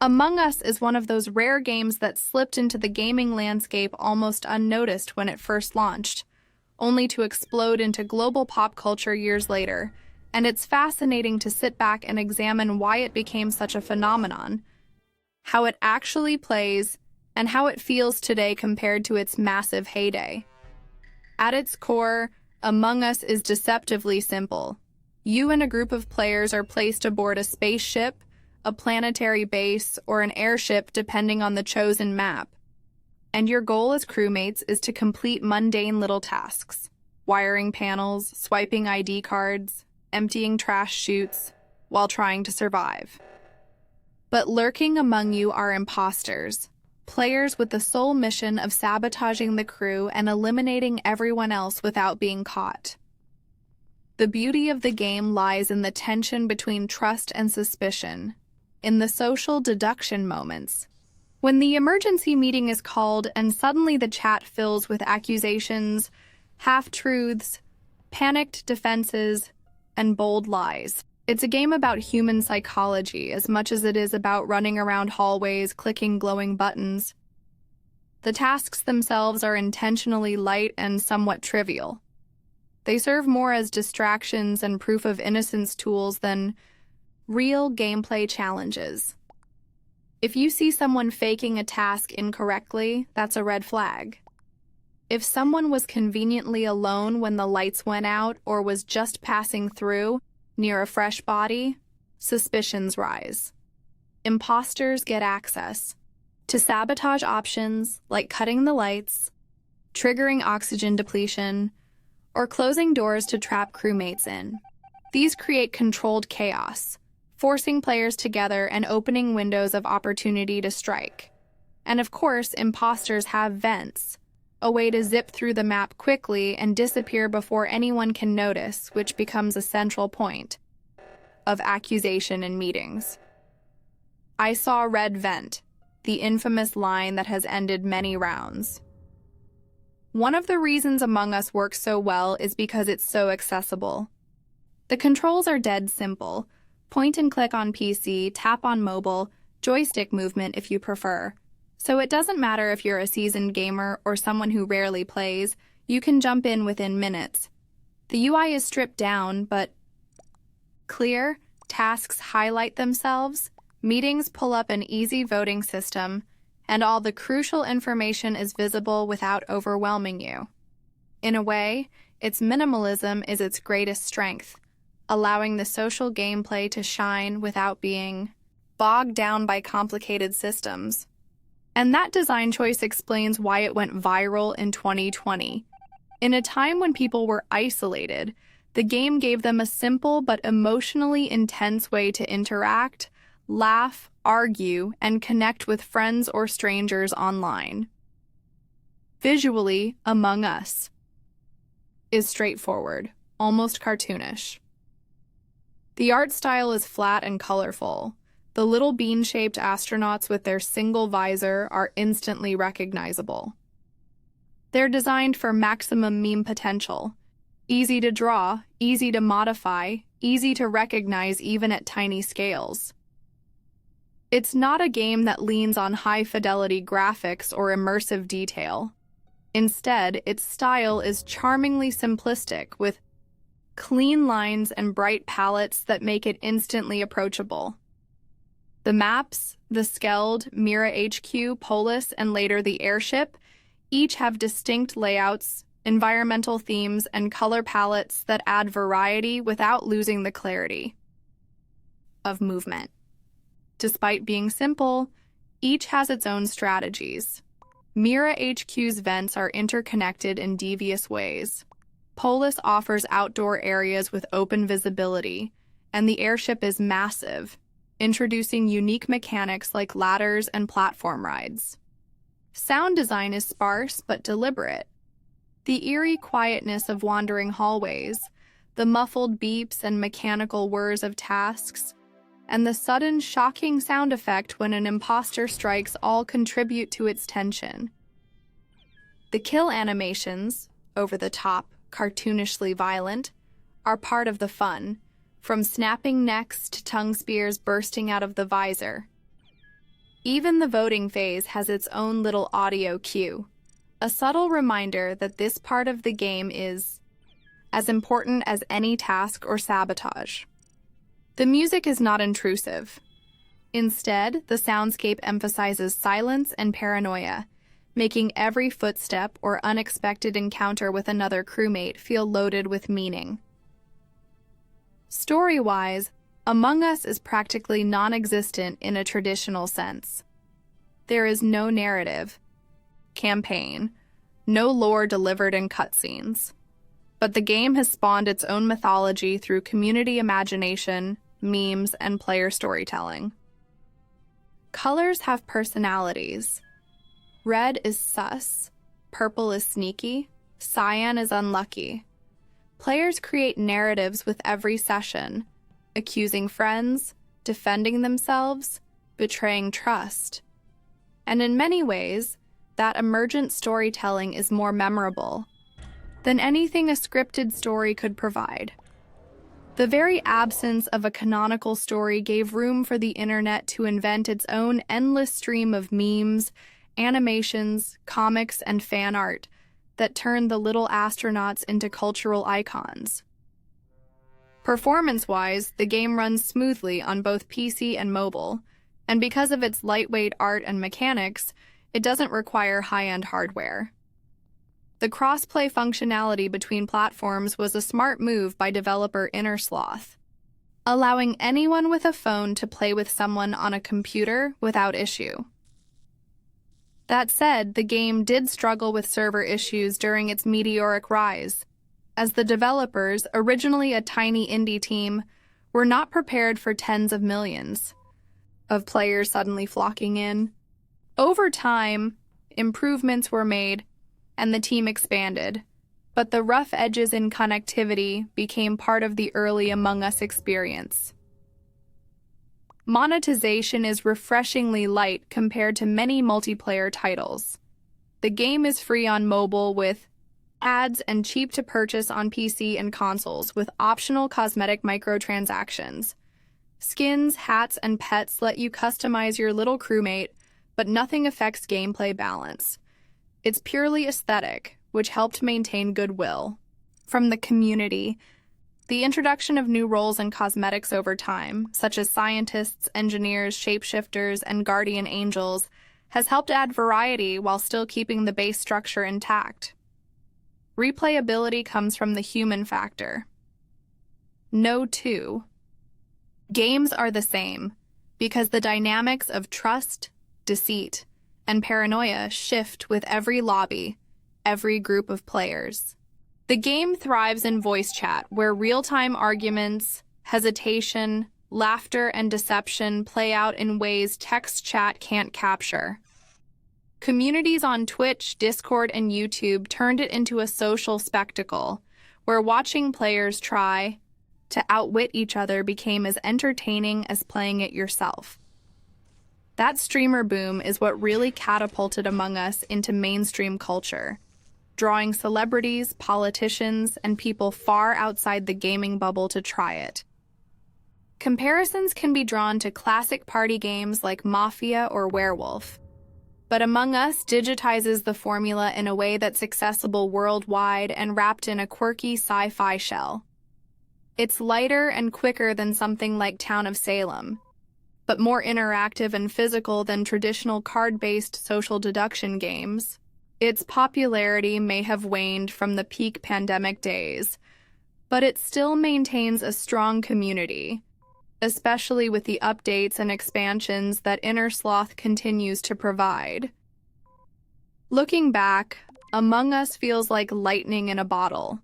Among Us is one of those rare games that slipped into the gaming landscape almost unnoticed when it first launched, only to explode into global pop culture years later, and it's fascinating to sit back and examine why it became such a phenomenon, how it actually plays, and how it feels today compared to its massive heyday. At its core, Among Us is deceptively simple. You and a group of players are placed aboard a spaceship, a planetary base, or an airship depending on the chosen map. And your goal as crewmates is to complete mundane little tasks: wiring panels, swiping ID cards, emptying trash chutes, while trying to survive. But lurking among you are imposters, players with the sole mission of sabotaging the crew and eliminating everyone else without being caught. The beauty of the game lies in the tension between trust and suspicion, in the social deduction moments. When the emergency meeting is called and suddenly the chat fills with accusations, half-truths, panicked defenses, and bold lies. It's a game about human psychology as much as it is about running around hallways, clicking glowing buttons. The tasks themselves are intentionally light and somewhat trivial. They serve more as distractions and proof of innocence tools than real gameplay challenges. If you see someone faking a task incorrectly, that's a red flag. If someone was conveniently alone when the lights went out or was just passing through, near a fresh body, suspicions rise. Imposters get access to sabotage options like cutting the lights, triggering oxygen depletion, or closing doors to trap crewmates in. These create controlled chaos, forcing players together and opening windows of opportunity to strike. And of course, imposters have vents, a way to zip through the map quickly and disappear before anyone can notice, which becomes a central point of accusation in meetings. "I saw red vent," the infamous line that has ended many rounds. One of the reasons Among Us works so well is because it's so accessible. The controls are dead simple: point and click on PC, tap on mobile, joystick movement if you prefer. So it doesn't matter if you're a seasoned gamer or someone who rarely plays, you can jump in within minutes. The UI is stripped down, but clear, tasks highlight themselves, meetings pull up an easy voting system, and all the crucial information is visible without overwhelming you. In a way, its minimalism is its greatest strength, allowing the social gameplay to shine without being bogged down by complicated systems. And that design choice explains why it went viral in 2020. In a time when people were isolated, the game gave them a simple but emotionally intense way to interact, laugh, argue, and connect with friends or strangers online. Visually, Among Us is straightforward, almost cartoonish. The art style is flat and colorful. The little bean-shaped astronauts with their single visor are instantly recognizable. They're designed for maximum meme potential. Easy to draw, easy to modify, easy to recognize even at tiny scales. It's not a game that leans on high-fidelity graphics or immersive detail. Instead, its style is charmingly simplistic, with clean lines and bright palettes that make it instantly approachable. The maps, the Skeld, Mira HQ, Polis, and later the airship, each have distinct layouts, environmental themes, and color palettes that add variety without losing the clarity of movement. Despite being simple, each has its own strategies. Mira HQ's vents are interconnected in devious ways. Polis offers outdoor areas with open visibility, and the airship is massive, introducing unique mechanics like ladders and platform rides. Sound design is sparse but deliberate. The eerie quietness of wandering hallways, the muffled beeps and mechanical whirs of tasks, and the sudden, shocking sound effect when an imposter strikes all contribute to its tension. The kill animations, over the top, cartoonishly violent, are part of the fun, from snapping necks to tongue spears bursting out of the visor. Even the voting phase has its own little audio cue, a subtle reminder that this part of the game is as important as any task or sabotage. The music is not intrusive. Instead, the soundscape emphasizes silence and paranoia, making every footstep or unexpected encounter with another crewmate feel loaded with meaning. Story-wise, Among Us is practically non-existent in a traditional sense. There is no narrative, campaign, no lore delivered in cutscenes. But the game has spawned its own mythology through community imagination, memes, and player storytelling. Colors have personalities. Red is sus, purple is sneaky, cyan is unlucky. Players create narratives with every session, accusing friends, defending themselves, betraying trust. And in many ways, that emergent storytelling is more memorable than anything a scripted story could provide. The very absence of a canonical story gave room for the internet to invent its own endless stream of memes, animations, comics, and fan art that turned the little astronauts into cultural icons. Performance-wise, the game runs smoothly on both PC and mobile, and because of its lightweight art and mechanics, it doesn't require high-end hardware. The cross-play functionality between platforms was a smart move by developer Innersloth, allowing anyone with a phone to play with someone on a computer without issue. That said, the game did struggle with server issues during its meteoric rise, as the developers, originally a tiny indie team, were not prepared for tens of millions of players suddenly flocking in. Over time, improvements were made, and the team expanded, but the rough edges in connectivity became part of the early Among Us experience. Monetization is refreshingly light compared to many multiplayer titles. The game is free on mobile with ads and cheap to purchase on PC and consoles with optional cosmetic microtransactions. Skins, hats, and pets let you customize your little crewmate, but nothing affects gameplay balance. It's purely aesthetic, which helped maintain goodwill from the community. The introduction of new roles and cosmetics over time, such as scientists, engineers, shapeshifters, and guardian angels, has helped add variety while still keeping the base structure intact. Replayability comes from the human factor. No two games are the same, because the dynamics of trust, deceit, and paranoia shift with every lobby, every group of players. The game thrives in voice chat, where real-time arguments, hesitation, laughter, and deception play out in ways text chat can't capture. Communities on Twitch, Discord, and YouTube turned it into a social spectacle, where watching players try to outwit each other became as entertaining as playing it yourself. That streamer boom is what really catapulted Among Us into mainstream culture, drawing celebrities, politicians, and people far outside the gaming bubble to try it. Comparisons can be drawn to classic party games like Mafia or Werewolf, but Among Us digitizes the formula in a way that's accessible worldwide and wrapped in a quirky sci-fi shell. It's lighter and quicker than something like Town of Salem, but more interactive and physical than traditional card-based social deduction games. Its popularity may have waned from the peak pandemic days, but it still maintains a strong community, especially with the updates and expansions that Innersloth continues to provide. Looking back, Among Us feels like lightning in a bottle.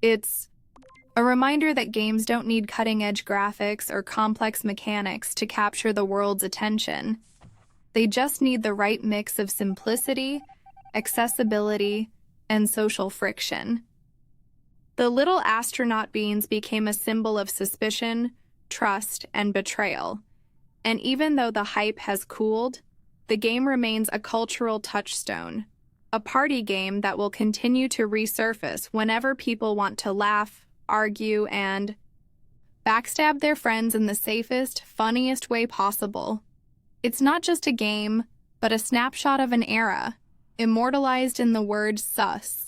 It's a reminder that games don't need cutting-edge graphics or complex mechanics to capture the world's attention. They just need the right mix of simplicity, accessibility, and social friction. The little astronaut beans became a symbol of suspicion, trust, and betrayal. And even though the hype has cooled, the game remains a cultural touchstone, a party game that will continue to resurface whenever people want to laugh, argue, and backstab their friends in the safest, funniest way possible. It's not just a game, but a snapshot of an era, immortalized in the word sus.